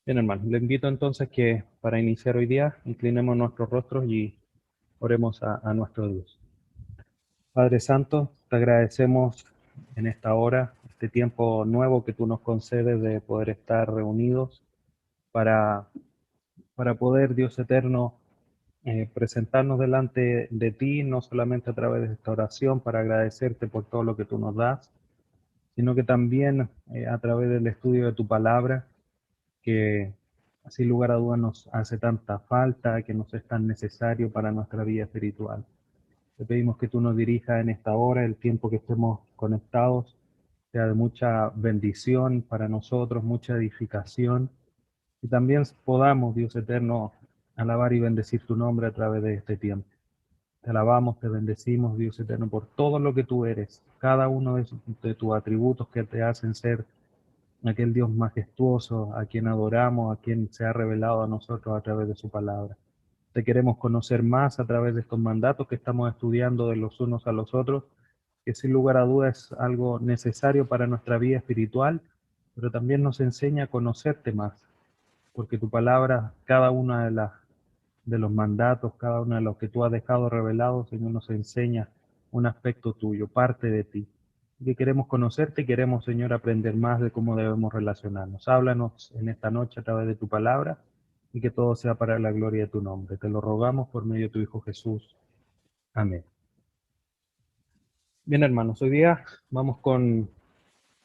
Bien, hermano, le invito entonces que para iniciar hoy día inclinemos nuestros rostros y oremos a nuestro Dios. Padre Santo, te agradecemos en esta hora, este tiempo nuevo que tú nos concedes de poder estar reunidos para, para poder, Dios eterno, presentarnos delante de ti, no solamente a través de esta oración para agradecerte por todo lo que tú nos das, sino que también a través del estudio de tu palabra que sin lugar a dudas nos hace tanta falta, que nos es tan necesario para nuestra vida espiritual. Te pedimos que tú nos dirijas en esta hora, el tiempo que estemos conectados, sea de mucha bendición para nosotros, mucha edificación, y también podamos, Dios eterno, alabar y bendecir tu nombre a través de este tiempo. Te alabamos, te bendecimos, Dios eterno, por todo lo que tú eres, cada uno de tus atributos que te hacen ser aquel Dios majestuoso a quien adoramos, a quien se ha revelado a nosotros a través de su palabra. Te queremos conocer más a través de estos mandatos que estamos estudiando de los unos a los otros, que sin lugar a dudas es algo necesario para nuestra vida espiritual, pero también nos enseña a conocerte más, porque tu palabra, cada una de los mandatos, cada uno de los que tú has dejado revelados, Señor, nos enseña un aspecto tuyo, parte de ti. Y que queremos conocerte y queremos, Señor, aprender más de cómo debemos relacionarnos. Háblanos en esta noche a través de tu palabra y que todo sea para la gloria de tu nombre. Te lo rogamos por medio de tu Hijo Jesús. Amén. Bien, hermanos, hoy día vamos con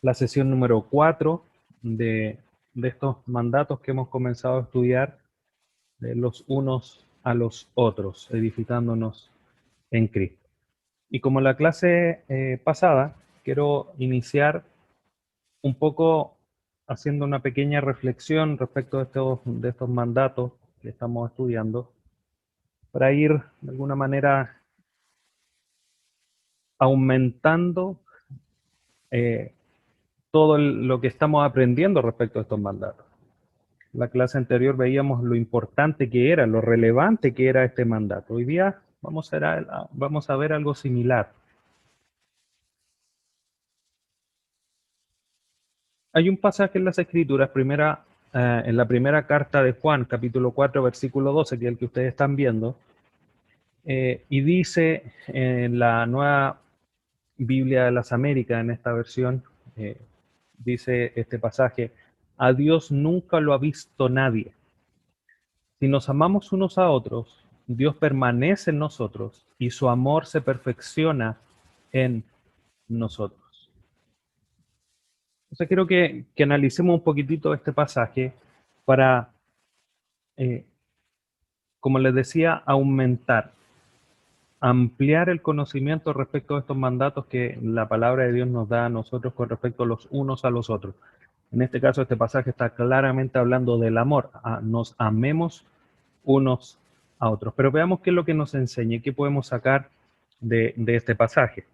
la sesión número 4 de estos mandatos que hemos comenzado a estudiar de los unos a los otros, edificándonos en Cristo. Y como la clase pasada, quiero iniciar un poco haciendo una pequeña reflexión respecto de estos mandatos que estamos estudiando, para ir de alguna manera aumentando eh, todo lo que estamos aprendiendo respecto a estos mandatos. La clase anterior veíamos lo importante que era, lo relevante que era este mandato. Hoy día vamos a ver algo similar. Hay un pasaje en las Escrituras, en la primera carta de Juan, capítulo 4, versículo 12, que es el que ustedes están viendo, y dice en la Nueva Biblia de las Américas, en esta versión, dice este pasaje: a Dios nunca lo ha visto nadie. Si nos amamos unos a otros, Dios permanece en nosotros y su amor se perfecciona en nosotros. Entonces quiero que analicemos un poquitito este pasaje para, eh, como les decía, ampliar el conocimiento respecto a estos mandatos que la palabra de Dios nos da a nosotros con respecto a los unos a los otros. En este caso, este pasaje está claramente hablando del amor. Nos amemos unos a otros. Pero veamos qué es lo que nos enseña y qué podemos sacar de este pasaje.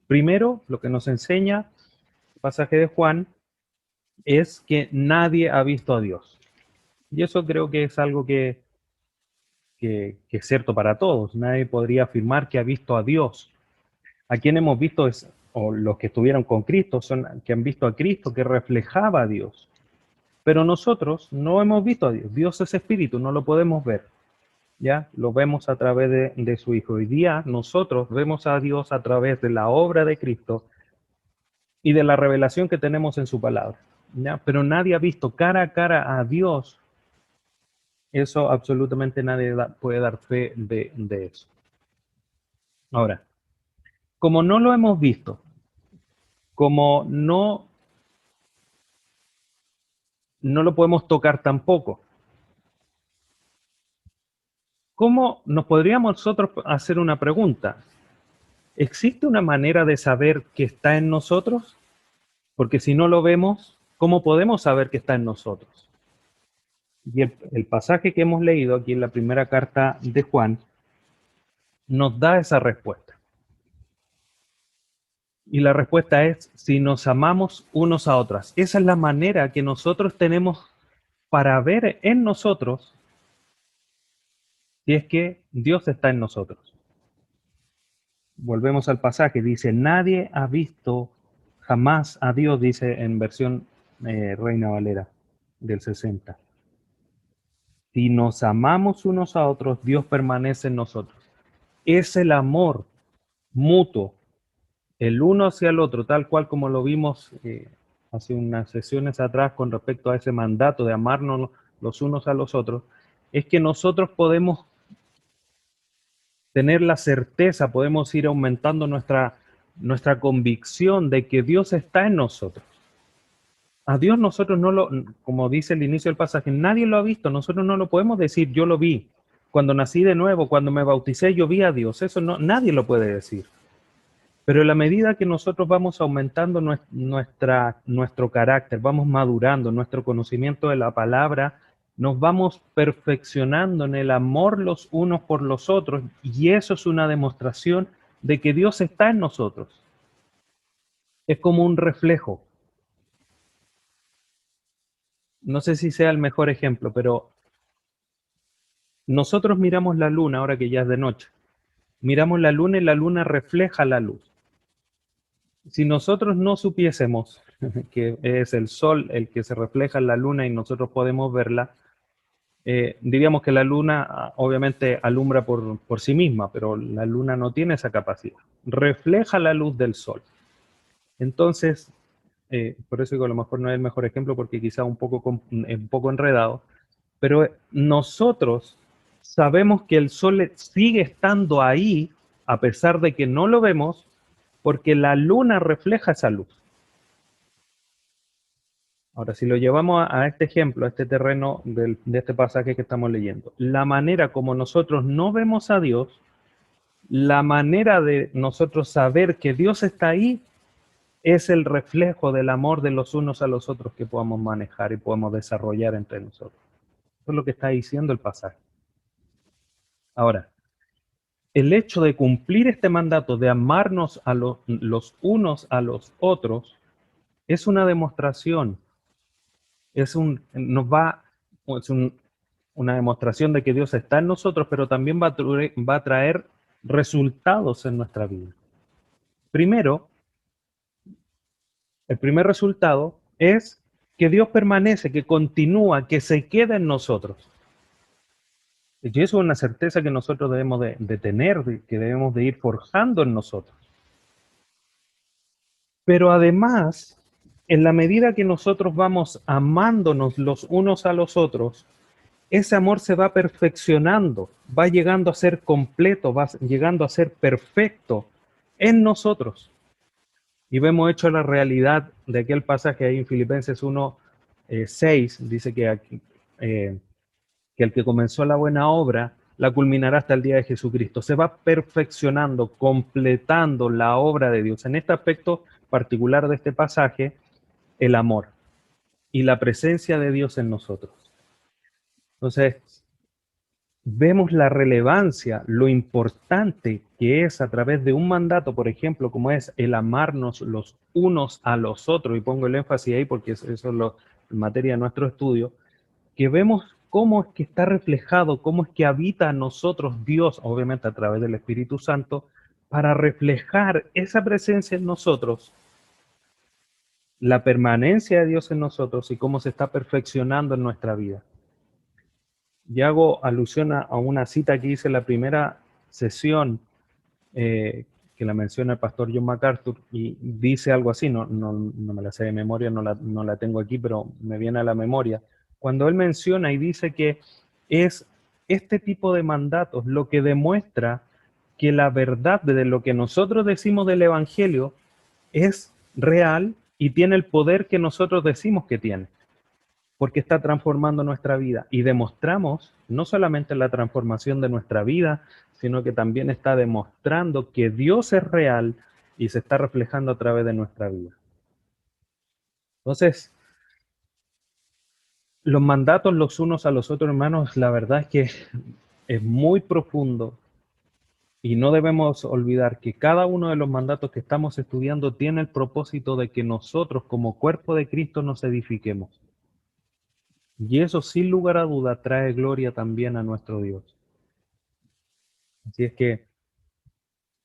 Primero, lo que nos enseña el pasaje de Juan es que nadie ha visto a Dios. Y eso creo que es algo que es cierto para todos. Nadie podría afirmar que ha visto a Dios. A quien hemos visto o los que estuvieron con Cristo, son que han visto a Cristo, que reflejaba a Dios. Pero nosotros no hemos visto a Dios. Dios es espíritu, no lo podemos ver. ¿Ya? Lo vemos a través de su Hijo. Hoy día nosotros vemos a Dios a través de la obra de Cristo y de la revelación que tenemos en su palabra. ¿Ya? Pero nadie ha visto cara a cara a Dios. Eso absolutamente nadie puede dar fe de eso. Ahora, como no lo hemos visto, como no lo podemos tocar tampoco, ¿cómo nos podríamos nosotros hacer una pregunta? ¿Existe una manera de saber que está en nosotros? Porque si no lo vemos, ¿cómo podemos saber que está en nosotros? Y el pasaje que hemos leído aquí en la primera carta de Juan nos da esa respuesta. Y la respuesta es si nos amamos unos a otros. Esa es la manera que nosotros tenemos para ver en nosotros si es que Dios está en nosotros. Volvemos al pasaje, dice, nadie ha visto jamás a Dios, dice en versión Reina Valera del 60. Si nos amamos unos a otros, Dios permanece en nosotros. Es el amor mutuo, el uno hacia el otro, tal cual como lo vimos hace unas sesiones atrás con respecto a ese mandato de amarnos los unos a los otros, es que nosotros podemos tener la certeza, podemos ir aumentando nuestra convicción de que Dios está en nosotros. A Dios nosotros no lo, como dice el inicio del pasaje, nadie lo ha visto, nosotros no lo podemos decir, yo lo vi. Cuando nací de nuevo, cuando me bauticé, yo vi a Dios. Eso no, nadie lo puede decir. Pero en la medida que nosotros vamos aumentando nuestro carácter, vamos madurando nuestro conocimiento de la palabra, nos vamos perfeccionando en el amor los unos por los otros, y eso es una demostración de que Dios está en nosotros. Es como un reflejo. No sé si sea el mejor ejemplo, pero nosotros miramos la luna ahora que ya es de noche. Miramos la luna y la luna refleja la luz. Si nosotros no supiésemos que es el sol el que se refleja en la luna y nosotros podemos verla, diríamos que la luna obviamente alumbra por sí misma, pero la luna no tiene esa capacidad. Refleja la luz del sol. Entonces, por eso digo, a lo mejor no es el mejor ejemplo porque quizá un poco enredado, pero nosotros sabemos que el sol sigue estando ahí a pesar de que no lo vemos porque la luna refleja esa luz. Ahora, si lo llevamos a este ejemplo, a este terreno de este pasaje que estamos leyendo, la manera como nosotros no vemos a Dios, la manera de nosotros saber que Dios está ahí es el reflejo del amor de los unos a los otros que podamos manejar y podemos desarrollar entre nosotros. Eso es lo que está diciendo el pasaje. Ahora, el hecho de cumplir este mandato de amarnos a los unos a los otros es una demostración, nos va, es una demostración de que Dios está en nosotros, pero también va a traer resultados en nuestra vida. Primero, el primer resultado es que Dios permanece, que continúa, que se queda en nosotros. Y eso es una certeza que nosotros debemos de tener, que debemos de ir forjando en nosotros. Pero además, en la medida que nosotros vamos amándonos los unos a los otros, ese amor se va perfeccionando, va llegando a ser completo, va llegando a ser perfecto en nosotros. Y vemos hecho la realidad de aquel pasaje ahí en Filipenses 1, 6, dice que el que comenzó la buena obra la culminará hasta el día de Jesucristo. Se va perfeccionando, completando la obra de Dios. En este aspecto particular de este pasaje, el amor y la presencia de Dios en nosotros. Entonces, vemos la relevancia, lo importante que es a través de un mandato, por ejemplo, como es el amarnos los unos a los otros, y pongo el énfasis ahí porque eso es materia de nuestro estudio, que vemos cómo es que está reflejado, cómo es que habita en nosotros Dios, obviamente a través del Espíritu Santo, para reflejar esa presencia en nosotros, la permanencia de Dios en nosotros y cómo se está perfeccionando en nuestra vida. Y hago alusión a una cita que hice en la primera sesión, que la menciona el pastor John MacArthur, y dice algo así, no me la sé de memoria, no la tengo aquí, pero me viene a la memoria. Cuando él menciona y dice que es este tipo de mandatos lo que demuestra que la verdad de lo que nosotros decimos del Evangelio es real y tiene el poder que nosotros decimos que tiene, porque está transformando nuestra vida y demostramos no solamente la transformación de nuestra vida, sino que también está demostrando que Dios es real y se está reflejando a través de nuestra vida. Entonces, los mandatos los unos a los otros, hermanos, la verdad es que es muy profundo y no debemos olvidar que cada uno de los mandatos que estamos estudiando tiene el propósito de que nosotros como cuerpo de Cristo nos edifiquemos. Y eso sin lugar a duda trae gloria también a nuestro Dios. Así es que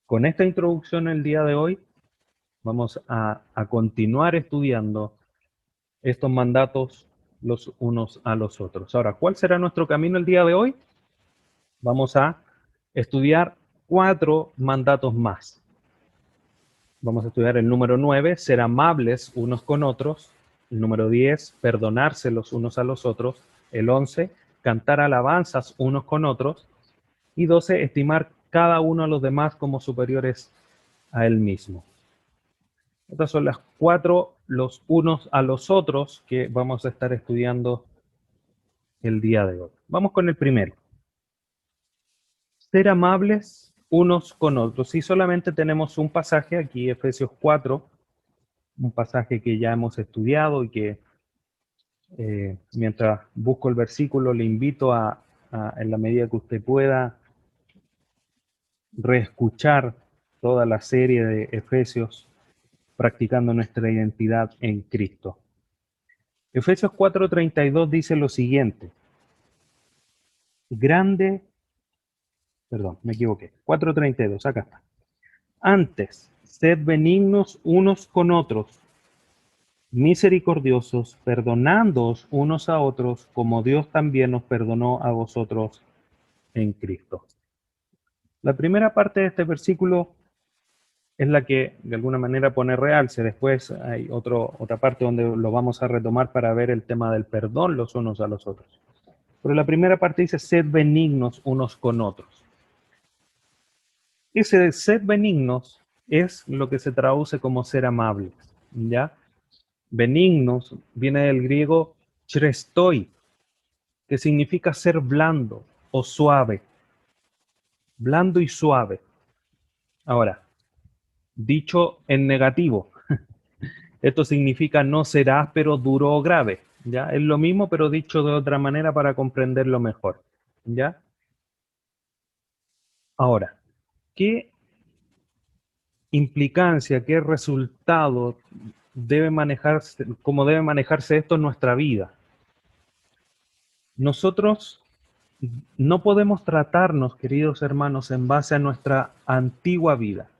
con esta introducción el día de hoy vamos a continuar estudiando estos mandatos, los unos a los otros. Ahora, ¿cuál será nuestro camino el día de hoy? Vamos a estudiar 4 mandatos más. Vamos a estudiar el número 9, ser amables unos con otros. El número 10, perdonarse los unos a los otros. El 11, cantar alabanzas unos con otros. Y 12, estimar cada uno a los demás como superiores a él mismo. Estas son las 4, los unos a los otros, que vamos a estar estudiando el día de hoy. Vamos con el primero. Ser amables unos con otros. Y solamente tenemos un pasaje aquí, Efesios 4, un pasaje que ya hemos estudiado y que mientras busco el versículo le invito en la medida que usted pueda, reescuchar toda la serie de Efesios practicando nuestra identidad en Cristo. Efesios 4:32 dice lo siguiente. Me equivoqué. 4:32, acá está. Antes, sed benignos unos con otros, misericordiosos, perdonándoos unos a otros, como Dios también nos perdonó a vosotros en Cristo. La primera parte de este versículo es la que de alguna manera pone realce. Después hay otra parte donde lo vamos a retomar para ver el tema del perdón los unos a los otros. Pero la primera parte dice, sed benignos unos con otros. Ese sed benignos es lo que se traduce como ser amables, ¿ya? Benignos viene del griego chrestoi, que significa ser blando o suave, blando y suave. Ahora, dicho en negativo, esto significa no ser áspero, duro o grave, ¿ya? Es lo mismo, pero dicho de otra manera para comprenderlo mejor, ¿ya? Ahora, ¿qué implicancia, qué resultado debe manejarse, cómo debe manejarse esto en nuestra vida? Nosotros no podemos tratarnos, queridos hermanos, en base a nuestra antigua vida.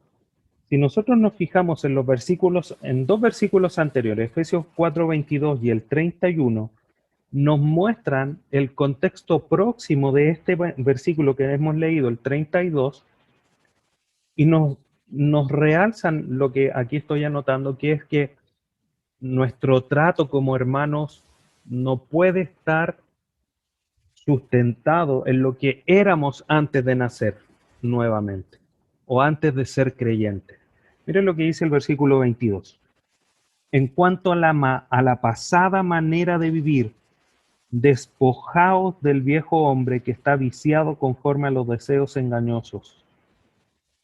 Si nosotros nos fijamos en los versículos, en 2 versículos anteriores, Efesios 4:22 y el 31, nos muestran el contexto próximo de este versículo que hemos leído, el 32, y nos realzan lo que aquí estoy anotando, que es que nuestro trato como hermanos no puede estar sustentado en lo que éramos antes de nacer nuevamente o antes de ser creyentes. Miren lo que dice el versículo 22. En cuanto a la pasada manera de vivir, despojaos del viejo hombre que está viciado conforme a los deseos engañosos.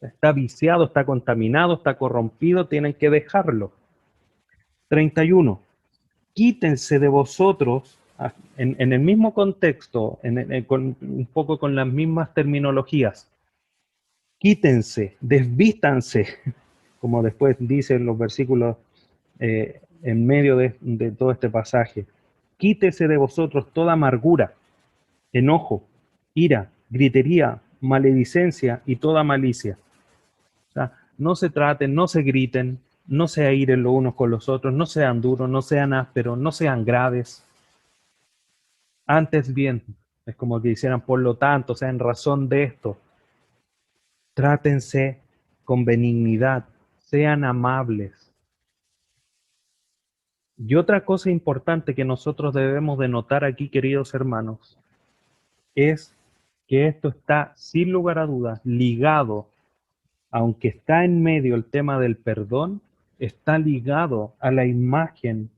Está viciado, está contaminado, está corrompido, tienen que dejarlo. 31. Quítense de vosotros, en el mismo contexto, un poco con las mismas terminologías, quítense, desvístanse, como después dicen los versículos en medio de todo este pasaje. Quítese de vosotros toda amargura, enojo, ira, gritería, maledicencia y toda malicia. O sea, no se traten, no se griten, no se airen los unos con los otros, no sean duros, no sean ásperos, no sean graves. Antes bien, es como que hicieran por lo tanto, o sea, en razón de esto, trátense con benignidad, sean amables. Y otra cosa importante que nosotros debemos de notar aquí, queridos hermanos, es que esto está, sin lugar a dudas, ligado, aunque está en medio el tema del perdón, está ligado a la imagen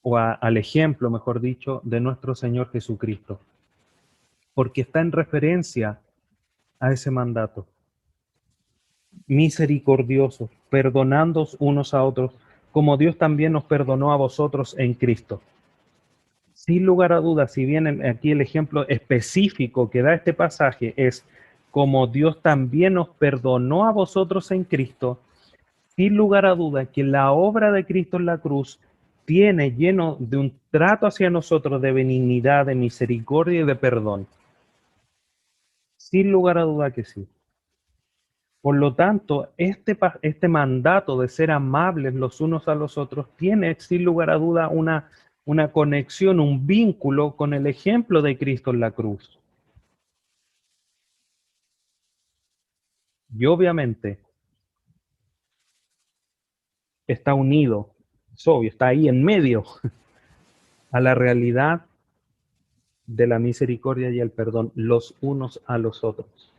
o al ejemplo, mejor dicho, de nuestro Señor Jesucristo, porque está en referencia a ese mandato. Misericordiosos, perdonándoos unos a otros, como Dios también nos perdonó a vosotros en Cristo. Sin lugar a dudas, si bien aquí el ejemplo específico que da este pasaje es como Dios también nos perdonó a vosotros en Cristo, sin lugar a dudas que la obra de Cristo en la cruz tiene lleno de un trato hacia nosotros de benignidad, de misericordia y de perdón. Sin lugar a duda que sí. Por lo tanto, este mandato de ser amables los unos a los otros tiene, sin lugar a duda, una conexión, un vínculo con el ejemplo de Cristo en la cruz. Y obviamente está unido, es obvio, está ahí en medio a la realidad de la misericordia y el perdón los unos a los otros.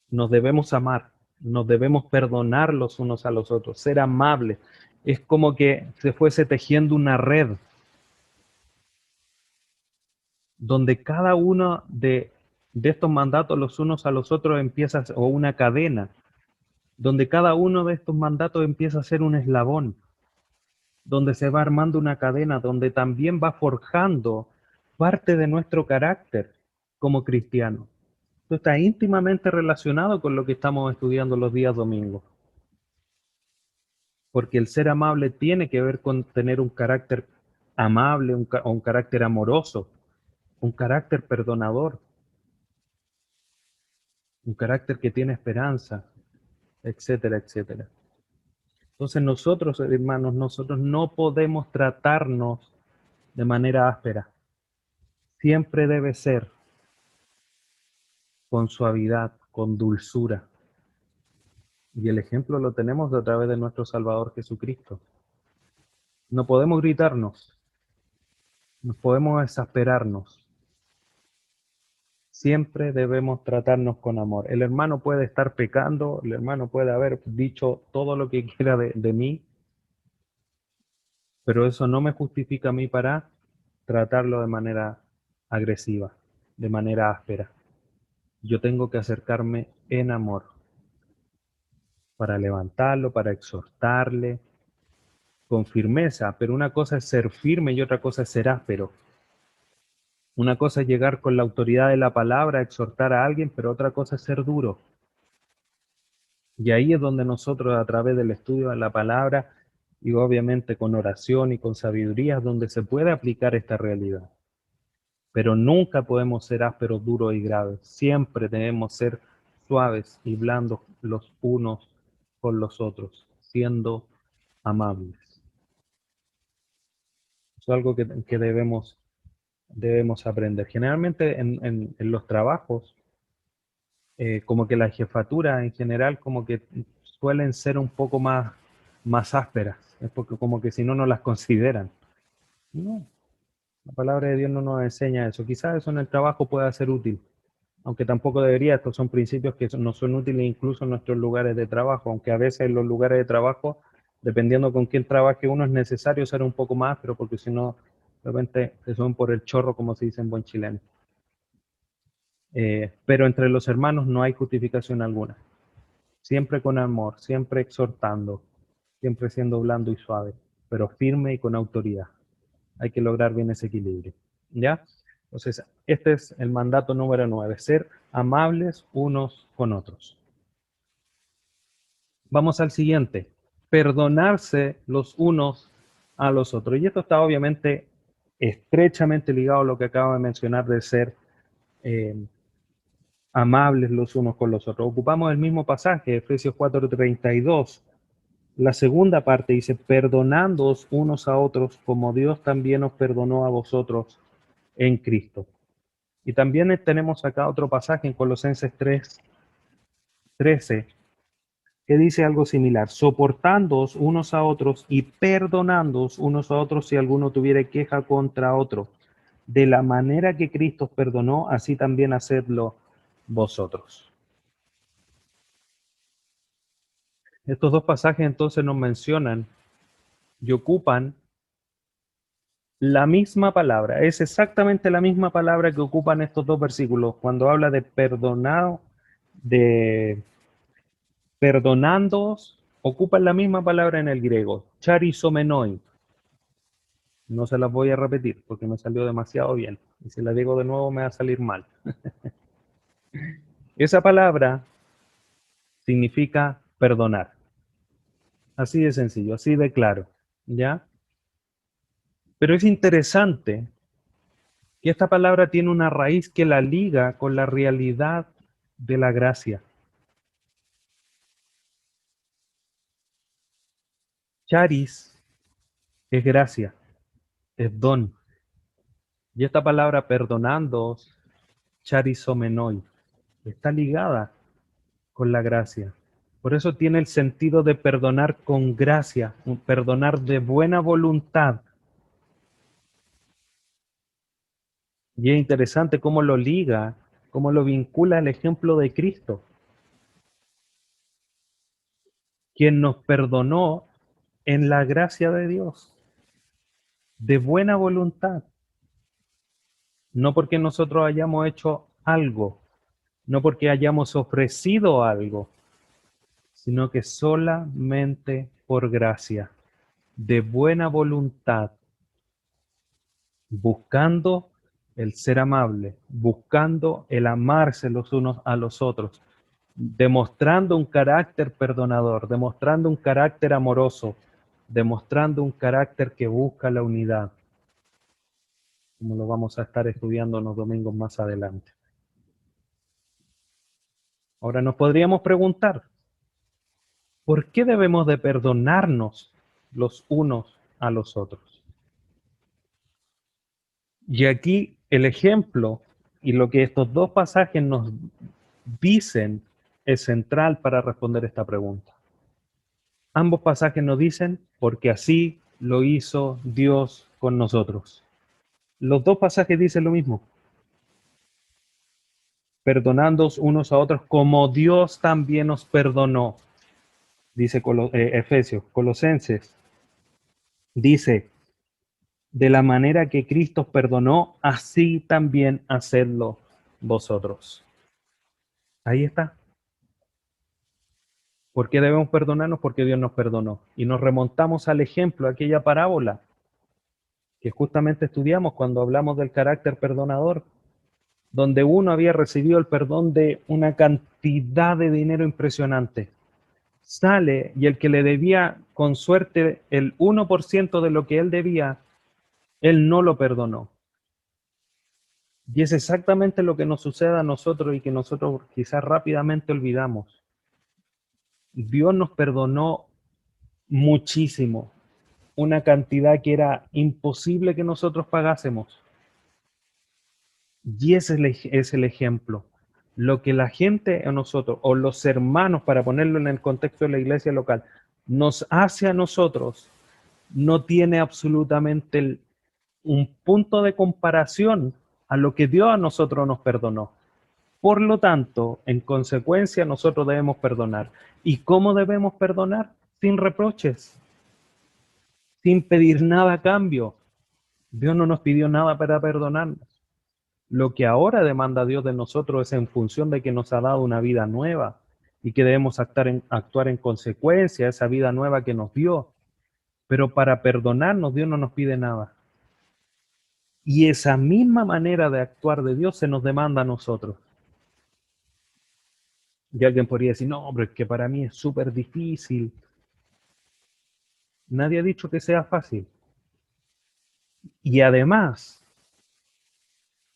Nos debemos amar, nos debemos perdonar los unos a los otros, ser amables. Es como que se fuese tejiendo una red donde cada uno de estos mandatos los unos a los otros empieza, o una cadena, donde cada uno de estos mandatos empieza a ser un eslabón, donde se va armando una cadena, donde también va forjando parte de nuestro carácter como cristianos. Esto está íntimamente relacionado con lo que estamos estudiando los días domingos, porque el ser amable tiene que ver con tener un carácter amable, o un carácter amoroso, un carácter perdonador, un carácter que tiene esperanza, etcétera, etcétera. Entonces nosotros, hermanos, nosotros no podemos tratarnos de manera áspera. Siempre debe ser con suavidad, con dulzura. Y el ejemplo lo tenemos a través de nuestro Salvador Jesucristo. No podemos gritarnos, no podemos exasperarnos. Siempre debemos tratarnos con amor. El hermano puede estar pecando, el hermano puede haber dicho todo lo que quiera de mí, pero eso no me justifica a mí para tratarlo de manera agresiva, de manera áspera. Yo tengo que acercarme en amor para levantarlo, para exhortarle con firmeza, pero una cosa es ser firme y otra cosa es ser áspero. Una cosa es llegar con la autoridad de la palabra a exhortar a alguien, pero otra cosa es ser duro. Y ahí es donde nosotros, a través del estudio de la palabra, y obviamente con oración y con sabiduría, es donde se puede aplicar esta realidad. Pero nunca podemos ser ásperos, duros y graves. Siempre debemos ser suaves y blandos los unos con los otros, siendo amables. Es algo que debemos aprender. Generalmente en los trabajos, como que la jefatura en general, como que suelen ser un poco más ásperas. Es porque como que si no, no las consideran. No, la palabra de Dios no nos enseña eso. Quizás eso en el trabajo pueda ser útil, aunque tampoco debería. Estos son principios que no son útiles incluso en nuestros lugares de trabajo, aunque a veces en los lugares de trabajo, dependiendo con quién trabaje uno, es necesario ser un poco más, pero porque si no, de repente se suben por el chorro, como se dice en buen chileno. Pero entre los hermanos no hay justificación alguna. Siempre con amor, siempre exhortando, siempre siendo blando y suave, pero firme y con autoridad. Hay que lograr bien ese equilibrio. ¿Ya? Entonces, este es el mandato número 9, ser amables unos con otros. Vamos al siguiente, perdonarse los unos a los otros. Y esto está obviamente estrechamente ligado a lo que acabo de mencionar de ser eh, amables los unos con los otros. Ocupamos el mismo pasaje, Efesios 4:32. La segunda parte dice, perdonándoos unos a otros como Dios también os perdonó a vosotros en Cristo. Y también tenemos acá otro pasaje en Colosenses 3:13 que dice algo similar, soportándoos unos a otros y perdonándoos unos a otros si alguno tuviera queja contra otro. De la manera que Cristo os perdonó, así también hacedlo vosotros. Estos dos pasajes entonces nos mencionan y ocupan la misma palabra, es exactamente la misma palabra que ocupan estos dos versículos cuando habla de perdonado, de perdonándoos, ocupan la misma palabra en el griego, charisomenoi. No se las voy a repetir porque me salió demasiado bien. Y si la digo de nuevo me va a salir mal. Esa palabra significa perdonar. Así de sencillo, así de claro. ¿Ya? Pero es interesante que esta palabra tiene una raíz que la liga con la realidad de la gracia. Charis es gracia, es don. Y esta palabra perdonándoos, charizomenoi, está ligada con la gracia. Por eso tiene el sentido de perdonar con gracia, un perdonar de buena voluntad. Y es interesante cómo lo liga, cómo lo vincula al ejemplo de Cristo, quien nos perdonó en la gracia de Dios, de buena voluntad, no porque nosotros hayamos hecho algo, no porque hayamos ofrecido algo, sino que solamente por gracia, de buena voluntad, buscando el ser amable, buscando el amarse los unos a los otros, demostrando un carácter perdonador, demostrando un carácter amoroso, demostrando un carácter que busca la unidad, como lo vamos a estar estudiando unos domingos más adelante. Ahora nos podríamos preguntar, ¿por qué debemos de perdonarnos los unos a los otros? Y aquí el ejemplo y lo que estos dos pasajes nos dicen es central para responder esta pregunta. Ambos pasajes nos dicen, porque así lo hizo Dios con nosotros. Los dos pasajes dicen lo mismo, perdonándoos unos a otros como Dios también os perdonó, dice Efesios. Colosenses dice, de la manera que Cristo os perdonó, así también hacedlo vosotros. Ahí está. ¿Por qué debemos perdonarnos? Porque Dios nos perdonó. Y nos remontamos al ejemplo, a aquella parábola que justamente estudiamos cuando hablamos del carácter perdonador, donde uno había recibido el perdón de una cantidad de dinero impresionante. Sale y el que le debía con suerte el 1% de lo que él debía, él no lo perdonó. Y es exactamente lo que nos sucede a nosotros y que nosotros quizás rápidamente olvidamos. Dios nos perdonó muchísimo, una cantidad que era imposible que nosotros pagásemos. Y ese es el ejemplo. Lo que la gente a nosotros, o los hermanos, para ponerlo en el contexto de la iglesia local, nos hace a nosotros, no tiene absolutamente un punto de comparación a lo que Dios a nosotros nos perdonó. Por lo tanto, en consecuencia, nosotros debemos perdonar. ¿Y cómo debemos perdonar? Sin reproches, sin pedir nada a cambio. Dios no nos pidió nada para perdonarnos. Lo que ahora demanda Dios de nosotros es en función de que nos ha dado una vida nueva y que debemos actuar en consecuencia a esa vida nueva que nos dio. Pero para perdonarnos, Dios no nos pide nada. Y esa misma manera de actuar de Dios se nos demanda a nosotros. Y alguien podría decir, no, pero es que para mí es súper difícil. Nadie ha dicho que sea fácil. Y además,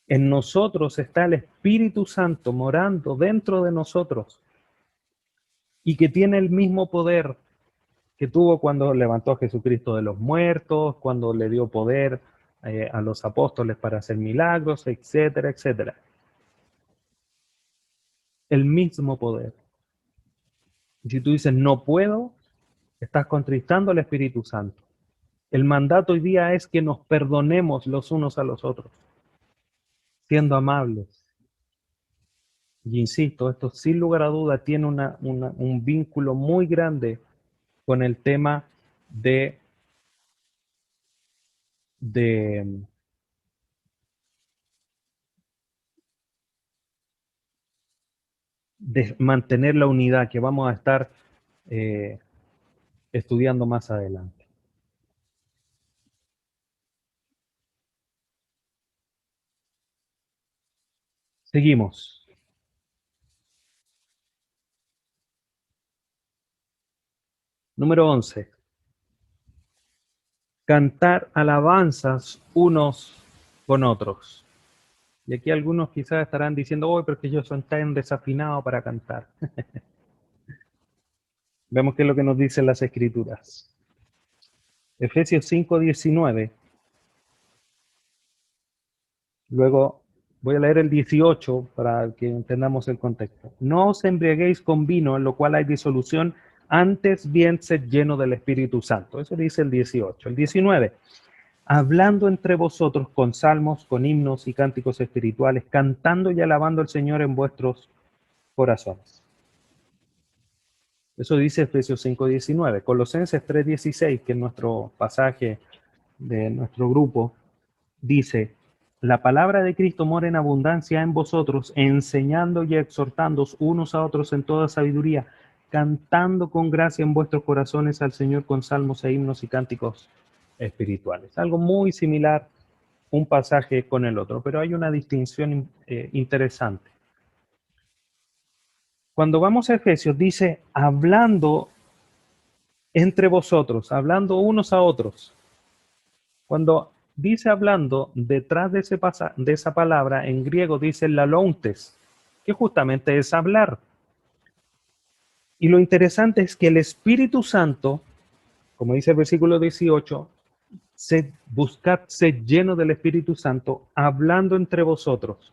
en nosotros está el Espíritu Santo morando dentro de nosotros y que tiene el mismo poder que tuvo cuando levantó a Jesucristo de los muertos, cuando le dio poder a los apóstoles para hacer milagros, etcétera, etcétera. El mismo poder. Si tú dices no puedo, estás contristando al Espíritu Santo. El mandato hoy día es que nos perdonemos los unos a los otros, siendo amables. Y insisto, esto sin lugar a duda tiene un vínculo muy grande con el tema de, de, de mantener la unidad que vamos a estar eh, estudiando más adelante. Seguimos. Número 11. Cantar alabanzas unos con otros. Y aquí algunos quizás estarán diciendo, oh, pero es que yo soy tan desafinado para cantar. Vemos qué es lo que nos dicen las escrituras. Efesios 5:19. Luego voy a leer el 18 para que entendamos el contexto. No os embriaguéis con vino, en lo cual hay disolución, antes bien sed lleno del Espíritu Santo. Eso dice el 18. El 19. Hablando entre vosotros con salmos, con himnos y cánticos espirituales, cantando y alabando al Señor en vuestros corazones. Eso dice Efesios 5:19. Colosenses 3:16, que es nuestro pasaje de nuestro grupo, dice: la palabra de Cristo mora en abundancia en vosotros, enseñando y exhortándoos unos a otros en toda sabiduría, cantando con gracia en vuestros corazones al Señor con salmos e himnos y cánticos espirituales. Algo muy similar, un pasaje con el otro, pero hay una distinción interesante. Cuando vamos a Efesios, dice hablando entre vosotros, hablando unos a otros. Cuando dice hablando, detrás de, de esa palabra en griego dice lalontes, que justamente es hablar. Y lo interesante es que el Espíritu Santo, como dice el versículo 18, buscad ser lleno del Espíritu Santo, hablando entre vosotros.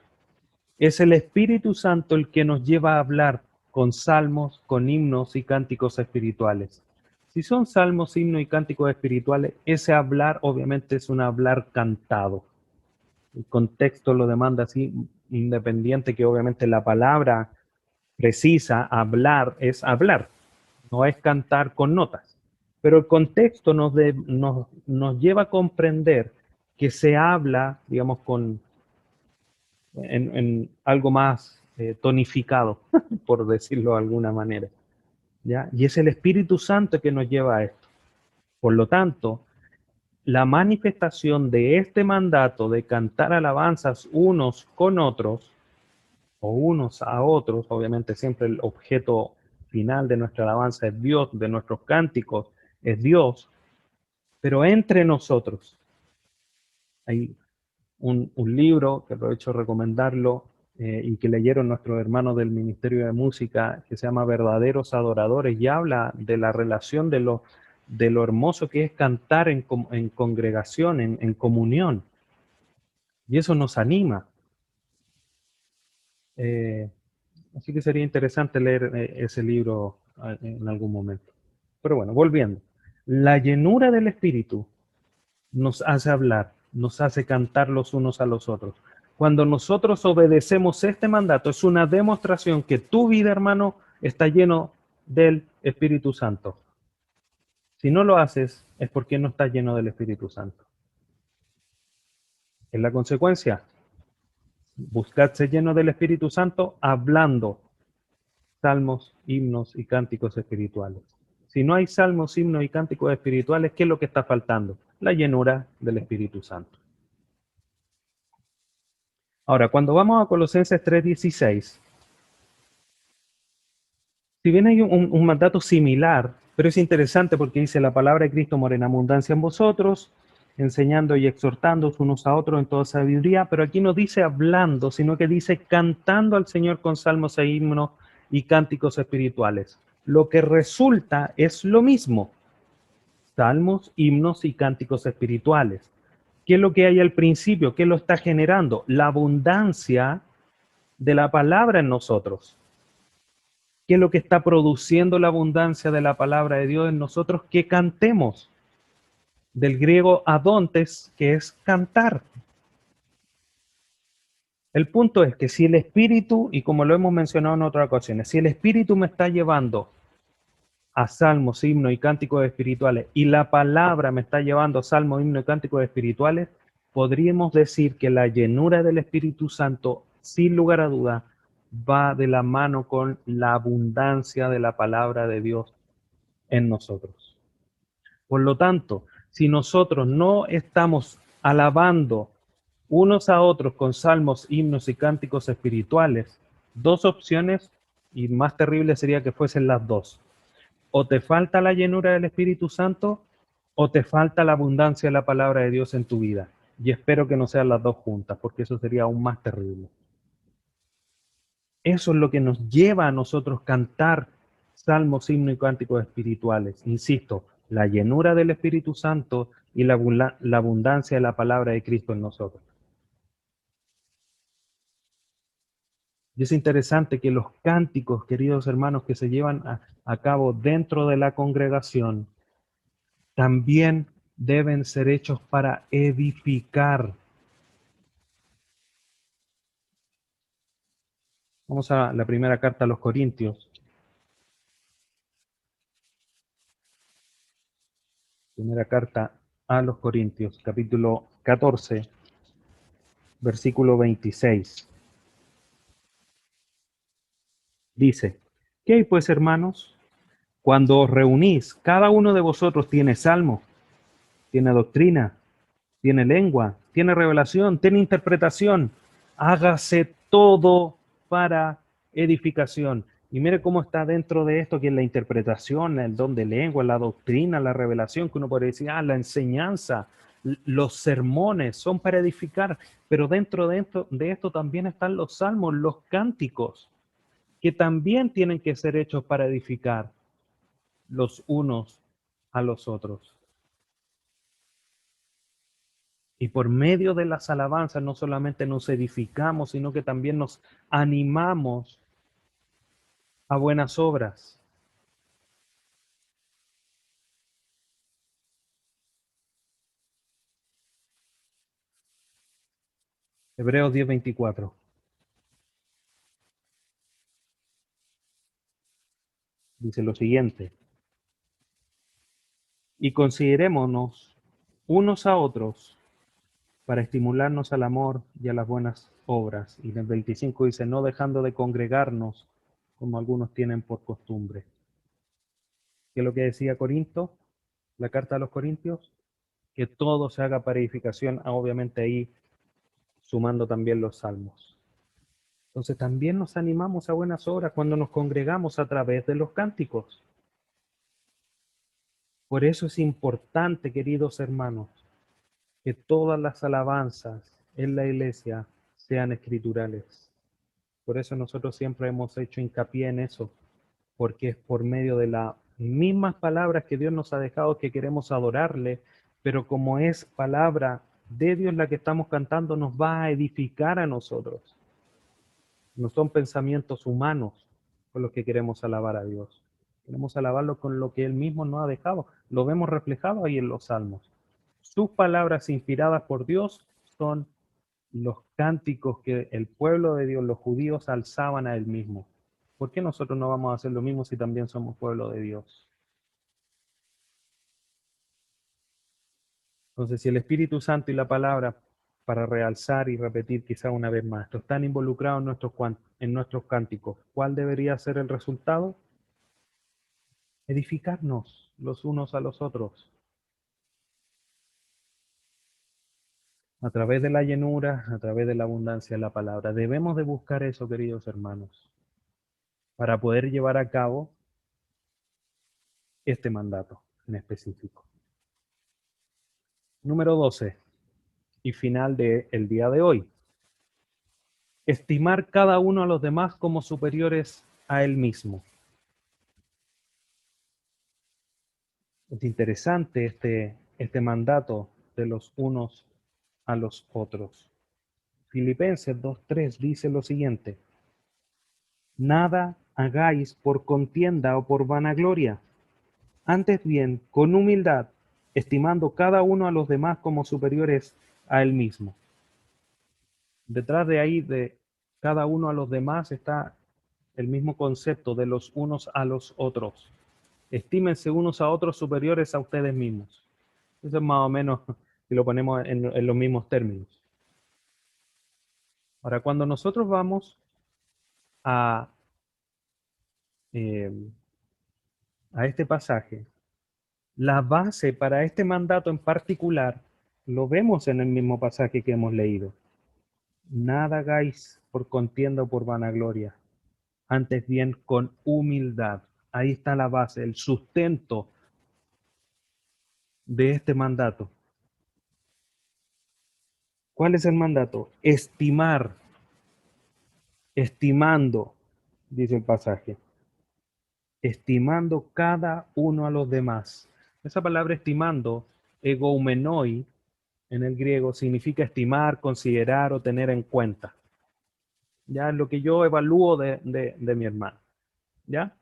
Es el Espíritu Santo el que nos lleva a hablar con salmos, con himnos y cánticos espirituales. Si son salmos, himnos y cánticos espirituales, ese hablar obviamente es un hablar cantado. El contexto lo demanda así, independiente que obviamente la palabra precisa, hablar, es hablar, no es cantar con notas. Pero el contexto nos lleva a comprender que se habla, digamos, en algo más tonificado, por decirlo de alguna manera. ¿Ya? Y es el Espíritu Santo que nos lleva a esto. Por lo tanto, la manifestación de este mandato de cantar alabanzas unos con otros, o unos a otros, obviamente siempre el objeto final de nuestra alabanza es Dios, de nuestros cánticos es Dios, pero entre nosotros hay un libro que aprovecho de recomendarlo y que leyeron nuestros hermanos del Ministerio de Música, que se llama Verdaderos Adoradores, y habla de la relación de lo hermoso que es cantar en congregación, en comunión, y eso nos anima. Eh, Así que sería interesante leer ese libro en algún momento. Pero bueno, volviendo. La llenura del Espíritu nos hace hablar, nos hace cantar los unos a los otros. Cuando nosotros obedecemos este mandato, es una demostración que tu vida, hermano, está lleno del Espíritu Santo. Si no lo haces, es porque no estás lleno del Espíritu Santo. Es la consecuencia. Buscad ser lleno del Espíritu Santo hablando salmos, himnos y cánticos espirituales. Si no hay salmos, himnos y cánticos espirituales, ¿qué es lo que está faltando? La llenura del Espíritu Santo. Ahora, cuando vamos a Colosenses 3:16, si bien hay un mandato similar, pero es interesante porque dice la palabra de Cristo mora en abundancia en vosotros, enseñando y exhortando unos a otros en toda sabiduría, pero aquí no dice hablando, sino que dice cantando al Señor con salmos e himnos y cánticos espirituales. Lo que resulta es lo mismo: salmos, himnos y cánticos espirituales. ¿Qué es lo que hay al principio? ¿Qué lo está generando? La abundancia de la palabra en nosotros. ¿Qué es lo que está produciendo la abundancia de la palabra de Dios en nosotros? Que cantemos. Del griego adontes, que es cantar. El punto es que si el Espíritu, y como lo hemos mencionado en otras ocasiones, si el Espíritu me está llevando a salmos, himnos y cánticos espirituales, y la palabra me está llevando a salmos, himnos y cánticos espirituales, podríamos decir que la llenura del Espíritu Santo, sin lugar a duda, va de la mano con la abundancia de la palabra de Dios en nosotros. Por lo tanto, si nosotros no estamos alabando unos a otros con salmos, himnos y cánticos espirituales, dos opciones, y más terrible sería que fuesen las dos. O te falta la llenura del Espíritu Santo, o te falta la abundancia de la palabra de Dios en tu vida. Y espero que no sean las dos juntas, porque eso sería aún más terrible. Eso es lo que nos lleva a nosotros cantar salmos, himnos y cánticos espirituales. Insisto, la llenura del Espíritu Santo y la abundancia de la palabra de Cristo en nosotros. Y es interesante que los cánticos, queridos hermanos, que se llevan a cabo dentro de la congregación, también deben ser hechos para edificar. Vamos a la primera carta a los Corintios. Primera carta a los Corintios, capítulo 14, versículo 26. Dice, ¿qué hay pues, hermanos? Cuando os reunís, cada uno de vosotros tiene salmo, tiene doctrina, tiene lengua, tiene revelación, tiene interpretación. Hágase todo para edificación. Y mire cómo está dentro de esto, que es la interpretación, el don de lengua, la doctrina, la revelación, que uno puede decir, la enseñanza, los sermones son para edificar, pero dentro de esto también están los salmos, los cánticos, que también tienen que ser hechos para edificar los unos a los otros. Y por medio de las alabanzas no solamente nos edificamos, sino que también nos animamos a buenas obras. Hebreos 10:24 dice lo siguiente: y considerémonos unos a otros para estimularnos al amor y a las buenas obras. Y en el 25 dice, no dejando de congregarnos como algunos tienen por costumbre. ¿Qué es lo que decía Corinto? La carta a los Corintios, que todo se haga para edificación, obviamente ahí sumando también los salmos. Entonces también nos animamos a buenas obras cuando nos congregamos a través de los cánticos. Por eso es importante, queridos hermanos, que todas las alabanzas en la iglesia sean escriturales. Por eso nosotros siempre hemos hecho hincapié en eso, porque es por medio de las mismas palabras que Dios nos ha dejado que queremos adorarle, pero como es palabra de Dios la que estamos cantando, nos va a edificar a nosotros. No son pensamientos humanos con los que queremos alabar a Dios. Queremos alabarlo con lo que Él mismo nos ha dejado. Lo vemos reflejado ahí en los salmos. Sus palabras inspiradas por Dios son los cánticos que el pueblo de Dios, los judíos, alzaban a Él mismo. ¿Por qué nosotros no vamos a hacer lo mismo si también somos pueblo de Dios? Entonces, si el Espíritu Santo y la palabra, para realzar y repetir quizá una vez más, están involucrados en nuestros cánticos, ¿cuál debería ser el resultado? Edificarnos los unos a los otros a través de la llenura, a través de la abundancia de la palabra. Debemos de buscar eso, queridos hermanos, para poder llevar a cabo este mandato en específico. Número 12 y final del día de hoy. Estimar cada uno a los demás como superiores a él mismo. Es interesante este mandato de los unos a los otros. Filipenses 2:3 dice lo siguiente: nada hagáis por contienda o por vanagloria, antes bien, con humildad, estimando cada uno a los demás como superiores a él mismo. Detrás de ahí, de cada uno a los demás, está el mismo concepto de los unos a los otros. Estímense unos a otros superiores a ustedes mismos. Eso es más o menos, si lo ponemos en los mismos términos. Ahora, cuando nosotros vamos a, eh, a este pasaje, la base para este mandato en particular lo vemos en el mismo pasaje que hemos leído. Nada hagáis por contienda o por vanagloria, antes bien con humildad. Ahí está la base, el sustento de este mandato. ¿Cuál es el mandato? Estimar, estimando, dice el pasaje, estimando cada uno a los demás. Esa palabra estimando, egoumenoi, en el griego, significa estimar, considerar o tener en cuenta. Ya es lo que yo evalúo de mi hermano. ¿Ya?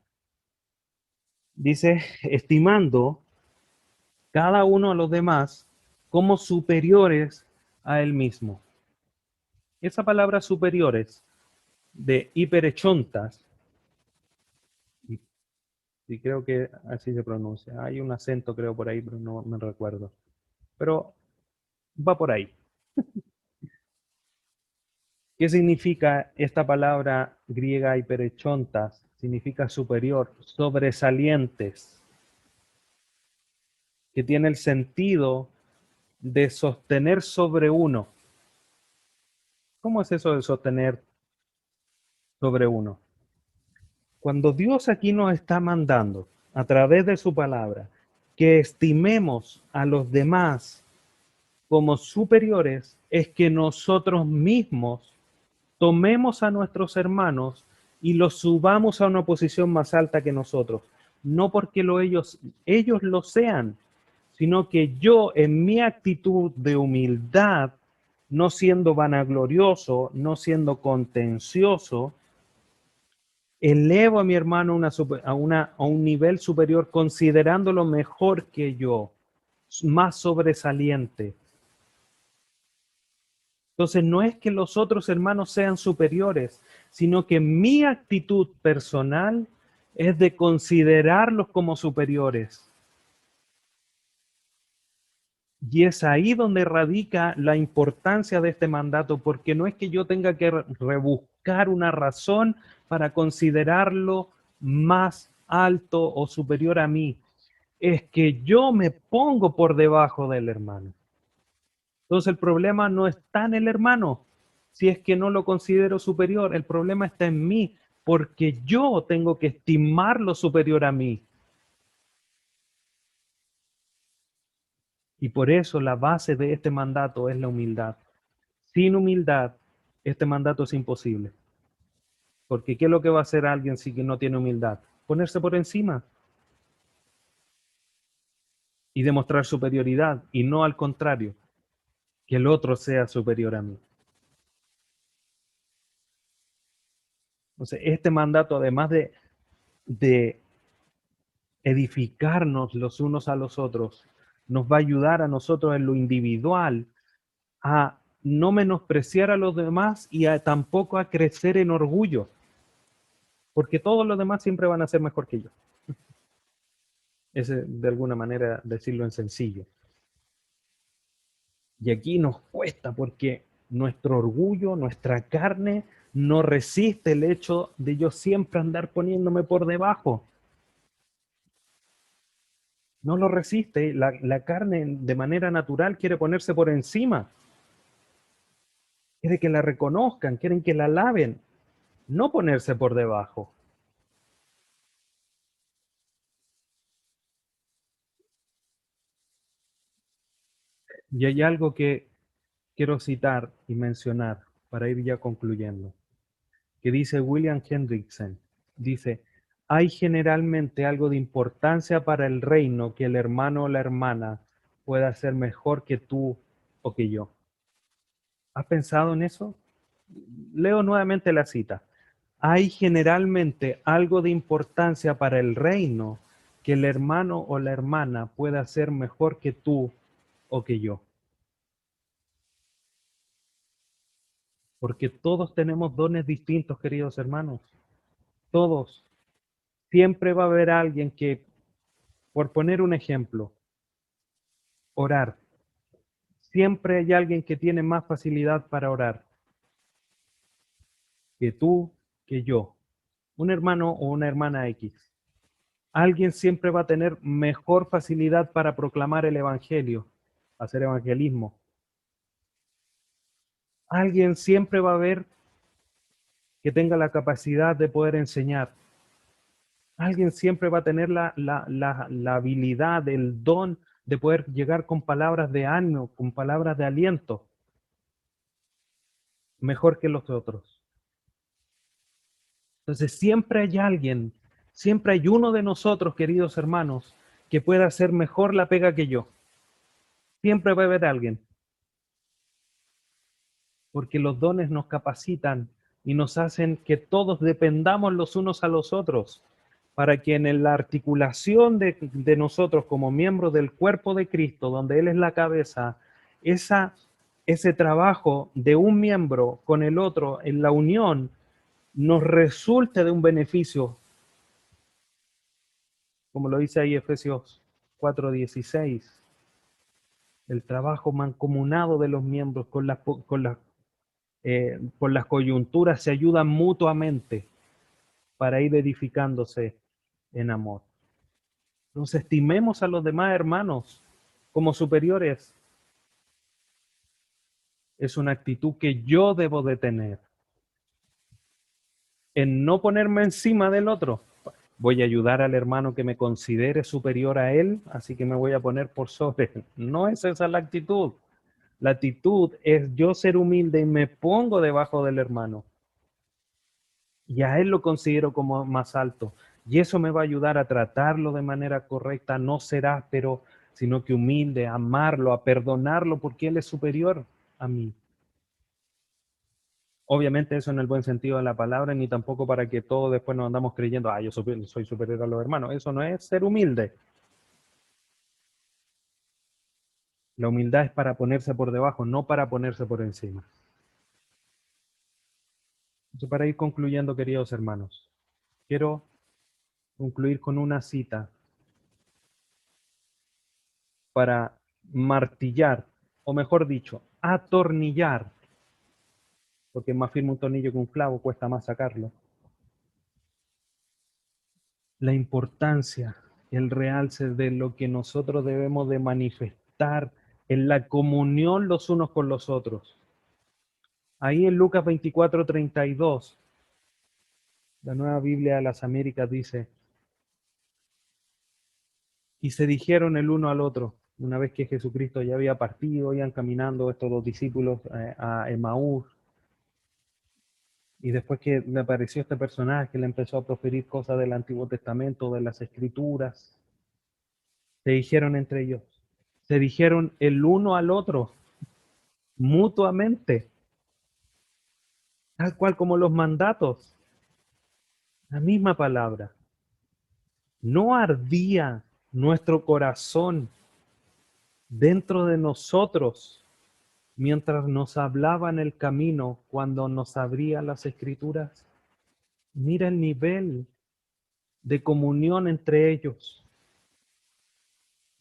Dice, estimando cada uno a los demás como superiores a él mismo. Esa palabra superiores de hiperechontas, y creo que así se pronuncia, hay un acento creo por ahí, pero no me recuerdo, pero va por ahí. ¿Qué significa esta palabra griega hiperechontas? Significa superior, sobresalientes, que tiene el sentido de sostener sobre uno. ¿Cómo es eso de sostener sobre uno? Cuando Dios aquí nos está mandando a través de su palabra que estimemos a los demás como superiores, es que nosotros mismos tomemos a nuestros hermanos y los subamos a una posición más alta que nosotros. No porque ellos lo sean, sino que yo en mi actitud de humildad, no siendo vanaglorioso, no siendo contencioso, elevo a mi hermano a un nivel superior considerándolo mejor que yo, más sobresaliente. Entonces no es que los otros hermanos sean superiores, sino que mi actitud personal es de considerarlos como superiores. Y es ahí donde radica la importancia de este mandato, porque no es que yo tenga que rebuscar una razón para considerarlo más alto o superior a mí, es que yo me pongo por debajo del hermano. Entonces el problema no está en el hermano, si es que no lo considero superior, el problema está en mí, porque yo tengo que estimarlo superior a mí. Y por eso la base de este mandato es la humildad. Sin humildad, este mandato es imposible. Porque ¿qué es lo que va a hacer alguien si no tiene humildad? Ponerse por encima y demostrar superioridad, y no al contrario, que el otro sea superior a mí. Entonces, este mandato, además de edificarnos los unos a los otros, nos va a ayudar a nosotros en lo individual a no menospreciar a los demás y tampoco a crecer en orgullo, porque todos los demás siempre van a ser mejor que yo. Es de alguna manera decirlo en sencillo. Y aquí nos cuesta porque nuestro orgullo, nuestra carne, no resiste el hecho de yo siempre andar poniéndome por debajo. No lo resiste. La carne de manera natural quiere ponerse por encima. Quiere que la reconozcan, quieren que la alaben, no ponerse por debajo. Y hay algo que quiero citar y mencionar para ir ya concluyendo, que dice William Hendrickson. Dice, hay generalmente algo de importancia para el reino que el hermano o la hermana pueda hacer mejor que tú o que yo. ¿Has pensado en eso? Leo nuevamente la cita. Hay generalmente algo de importancia para el reino que el hermano o la hermana pueda hacer mejor que tú o que yo. Porque todos tenemos dones distintos, queridos hermanos. Todos. Siempre va a haber alguien que, por poner un ejemplo, orar. Siempre hay alguien que tiene más facilidad para orar que tú, que yo. Un hermano o una hermana X. Alguien siempre va a tener mejor facilidad para proclamar el evangelio, hacer evangelismo. Alguien siempre va a haber que tenga la capacidad de poder enseñar. Alguien siempre va a tener la habilidad, el don de poder llegar con palabras de ánimo, con palabras de aliento, mejor que los otros. Entonces siempre hay alguien, siempre hay uno de nosotros, queridos hermanos, que pueda hacer mejor la pega que yo. Siempre va a haber alguien, porque los dones nos capacitan y nos hacen que todos dependamos los unos a los otros, para que en la articulación de nosotros como miembros del cuerpo de Cristo, donde Él es la cabeza, esa, ese trabajo de un miembro con el otro en la unión nos resulte de un beneficio, como lo dice ahí Efesios 4:16, el trabajo mancomunado de los miembros por las coyunturas se ayudan mutuamente para ir edificándose en amor. Entonces, estimemos a los demás hermanos como superiores. Es una actitud que yo debo de tener, en no ponerme encima del otro. Voy a ayudar al hermano que me considere superior a él, así que me voy a poner por sobre él. No es esa la actitud. La actitud es yo ser humilde y me pongo debajo del hermano. Y a él lo considero como más alto. Y eso me va a ayudar a tratarlo de manera correcta, no ser áspero, sino que humilde, a amarlo, a perdonarlo, porque él es superior a mí. Obviamente eso en el buen sentido de la palabra, ni tampoco para que todos después nos andamos creyendo, yo soy superior a los hermanos. Eso no es ser humilde. La humildad es para ponerse por debajo, no para ponerse por encima. Entonces, para ir concluyendo, queridos hermanos, quiero concluir con una cita para martillar, o mejor dicho, atornillar, porque es más firme un tornillo que un clavo, cuesta más sacarlo, la importancia, el realce de lo que nosotros debemos de manifestar en la comunión los unos con los otros. Ahí en Lucas 24:32, la Nueva Biblia de las Américas dice, y se dijeron el uno al otro, una vez que Jesucristo ya había partido, iban caminando estos dos discípulos a Emaús, y después que le apareció este personaje que le empezó a proferir cosas del Antiguo Testamento, de las Escrituras, se dijeron entre ellos, se dijeron el uno al otro, mutuamente, tal cual como los mandatos, la misma palabra. ¿No ardía nuestro corazón dentro de nosotros mientras nos hablaba en el camino cuando nos abría las escrituras? Mira el nivel de comunión entre ellos.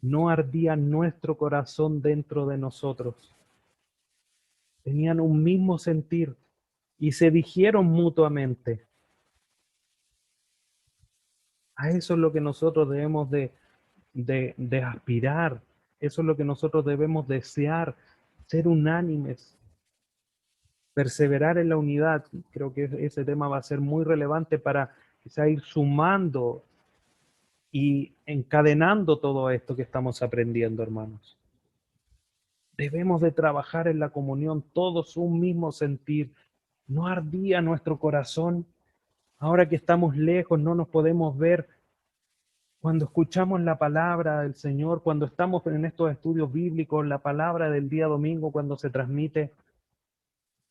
No ardía nuestro corazón dentro de nosotros. Tenían un mismo sentir y se dijeron mutuamente. A eso es lo que nosotros debemos de aspirar. Eso es lo que nosotros debemos desear, ser unánimes, perseverar en la unidad. Creo que ese tema va a ser muy relevante para quizá ir sumando y encadenando todo esto que estamos aprendiendo, hermanos. Debemos de trabajar en la comunión, todos un mismo sentir. ¿No ardía nuestro corazón? Ahora que estamos lejos, no nos podemos ver. Cuando escuchamos la palabra del Señor, cuando estamos en estos estudios bíblicos, la palabra del día domingo, cuando se transmite,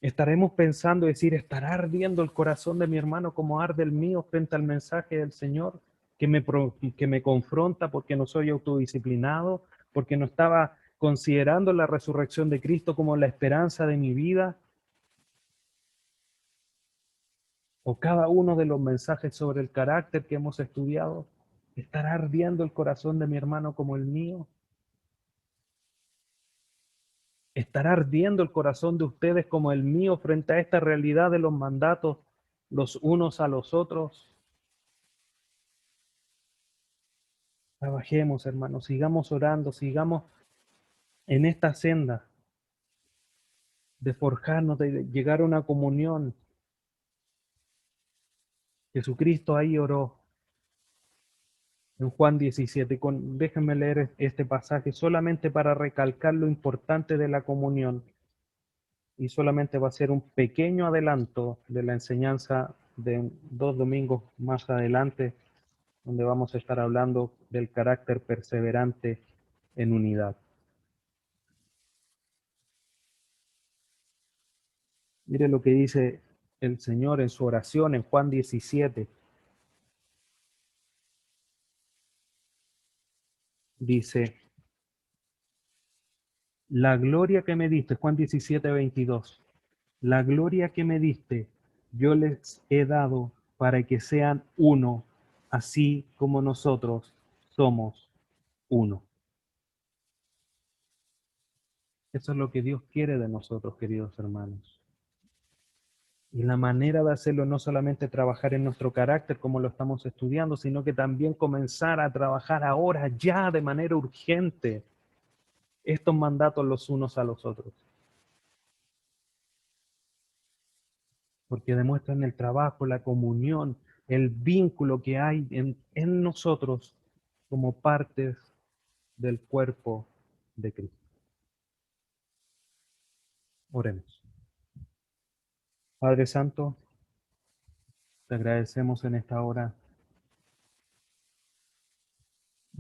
estaremos pensando, decir, ¿estará ardiendo el corazón de mi hermano como arde el mío frente al mensaje del Señor que me confronta porque no soy autodisciplinado, porque no estaba considerando la resurrección de Cristo como la esperanza de mi vida? O cada uno de los mensajes sobre el carácter que hemos estudiado, ¿estará ardiendo el corazón de mi hermano como el mío? ¿Estará ardiendo el corazón de ustedes como el mío frente a esta realidad de los mandatos los unos a los otros? Trabajemos, hermanos, sigamos orando, sigamos en esta senda de forjarnos, de llegar a una comunión. Jesucristo ahí oró en Juan 17. Déjenme leer este pasaje solamente para recalcar lo importante de la comunión, y solamente va a ser un pequeño adelanto de la enseñanza de 2 domingos más adelante. donde vamos a estar hablando del carácter perseverante en unidad. Mire lo que dice el Señor en su oración en Juan 17. Dice, la gloria que me diste, Juan 17, 22, la gloria que me diste, yo les he dado para que sean uno, así como nosotros somos uno. Eso es lo que Dios quiere de nosotros, queridos hermanos. Y la manera de hacerlo no solamente trabajar en nuestro carácter como lo estamos estudiando, sino que también comenzar a trabajar ahora, ya de manera urgente, estos mandatos los unos a los otros. Porque demuestran el trabajo, la comunión, el vínculo que hay en nosotros como partes del cuerpo de Cristo. Oremos. Padre Santo, te agradecemos en esta hora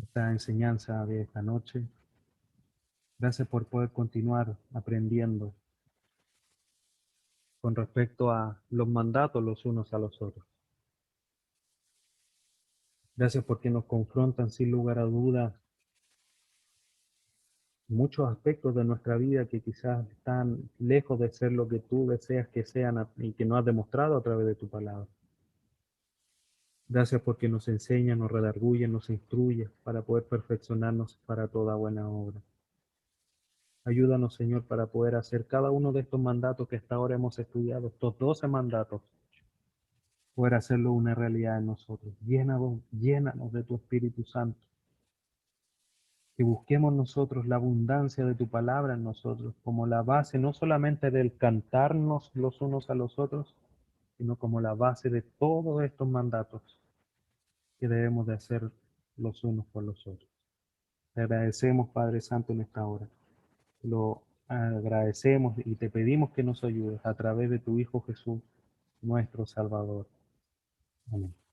esta enseñanza de esta noche. Gracias por poder continuar aprendiendo con respecto a los mandatos los unos a los otros. Gracias porque nos confrontan sin lugar a dudas muchos aspectos de nuestra vida que quizás están lejos de ser lo que tú deseas que sean y que nos has demostrado a través de tu palabra. Gracias porque nos enseña, nos redarguye, nos instruye para poder perfeccionarnos para toda buena obra. Ayúdanos, Señor, para poder hacer cada uno de estos mandatos que hasta ahora hemos estudiado, estos 12 mandatos, poder hacerlo una realidad en nosotros. Llénanos de tu Espíritu Santo. Que busquemos nosotros la abundancia de tu palabra en nosotros como la base no solamente del cantarnos los unos a los otros, sino como la base de todos estos mandatos que debemos de hacer los unos por los otros. Te agradecemos, Padre Santo, en esta hora. Lo agradecemos y te pedimos que nos ayudes a través de tu Hijo Jesús, nuestro Salvador. Amén.